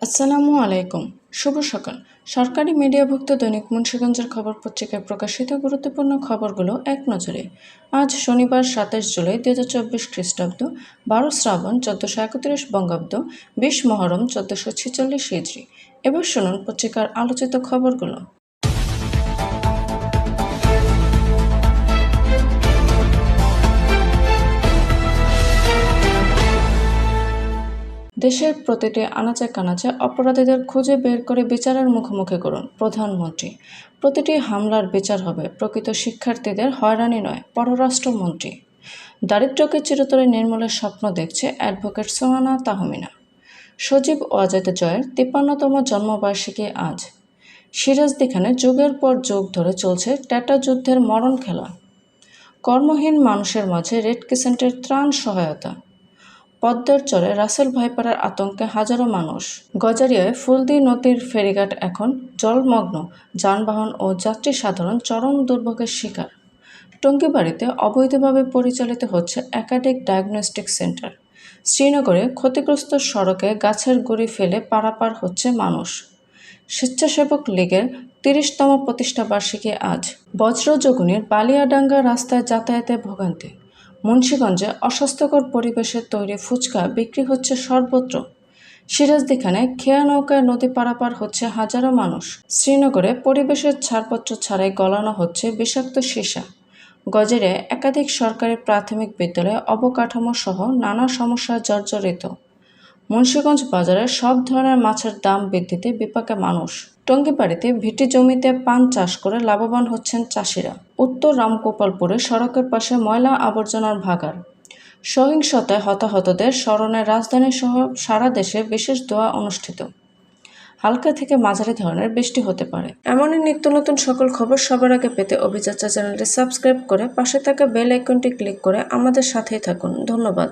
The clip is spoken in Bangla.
আসসালামু আলাইকুম। শুভ সকাল। সরকারি মিডিয়াভুক্ত দৈনিক মুন্সিগঞ্জের খবর পত্রিকায় প্রকাশিত গুরুত্বপূর্ণ খবরগুলো এক নজরে। আজ শনিবার ২৭ জুলাই ২০২৪ খ্রিস্টাব্দ, ১২ শ্রাবণ ১৪৩১ বঙ্গাব্দ, ২০ মহরম ১৪৪৬ হিজরি। এবার শুনুন পত্রিকার আলোচিত খবরগুলো। দেশের প্রতিটি আনাচে কানাচে অপরাধীদের খুঁজে বের করে বিচারের মুখোমুখি করুন প্রধানমন্ত্রী। প্রতিটি হামলার বিচার হবে, প্রকৃত শিক্ষার্থীদের হয়রানি নয়, পররাষ্ট্রমন্ত্রী। দারিদ্র্যকে চিরতরে নির্মূলের স্বপ্ন দেখছে অ্যাডভোকেট সোহানা তাহমিনা। সজীব ওয়াজেদ জয়ের ৫৩তম জন্মবার্ষিকী আজ। সিরাজদিখানে যুগের পর যুগ ধরে চলছে ট্যাটা যুদ্ধের মরণ খেলা। কর্মহীন মানুষের মাঝে রেড ক্রিসেন্টের ত্রাণ সহায়তা। পদ্মার চরে রাসেল ভাইপারের আতঙ্কে হাজারো মানুষ। গজারিয়ায় ফুলদি নদীর ফেরিঘাট এখন জলমগ্ন, যানবাহন ও যাত্রী সাধারণ চরম দুর্ভোগের শিকার। টঙ্গীবাড়িতে অবৈধভাবে পরিচালিত হচ্ছে একাধিক ডায়াগনস্টিক সেন্টার। শ্রীনগরে ক্ষতিগ্রস্ত সড়কে গাছের গুঁড়ি ফেলে পারাপার হচ্ছে মানুষ। স্বেচ্ছাসেবক লীগের ৩০তম প্রতিষ্ঠাবার্ষিকী আজ। বজ্রযোগিনীর বালিয়াডাঙ্গা রাস্তায় যাতায়াতে ভোগান্তি। মুন্সিগঞ্জে অস্বাস্থ্যকর পরিবেশে তৈরি ফুচকা বিক্রি হচ্ছে সর্বত্র। সিরাজদিখানে খেয়া নৌকায় নদী পারাপার হচ্ছে হাজারো মানুষ। শ্রীনগরে পরিবেশের ছাড়পত্র ছাড়াই গলানো হচ্ছে বিষাক্ত সীসা। গজারিয়ায় একাধিক সরকারি প্রাথমিক বিদ্যালয়ে অবকাঠামো সহ নানা সমস্যা জর্জরিত। মুন্সিগঞ্জ বাজারে সব ধরনের মাছের দাম বৃদ্ধিতে বিপাকে মানুষ। টঙ্গীবাড়িতে ভিটি জমিতে পান চাষ করে লাভবান হচ্ছেন চাষিরা। উত্তর রামগোপালপুরে সড়কের পাশে ময়লা আবর্জনার ভাগাড়। সহিংসতায় হতাহতদের স্মরণে রাজধানী সহ সারা দেশে বিশেষ দোয়া অনুষ্ঠিত। হালকা থেকে মাঝারি ধরনের বৃষ্টি হতে পারে। এমনই নিত্য নতুন সকল খবর সবার আগে পেতে অভিযাত্রা চ্যানেলটি সাবস্ক্রাইব করে পাশে থাকা বেল আইকনটি ক্লিক করে আমাদের সাথেই থাকুন। ধন্যবাদ।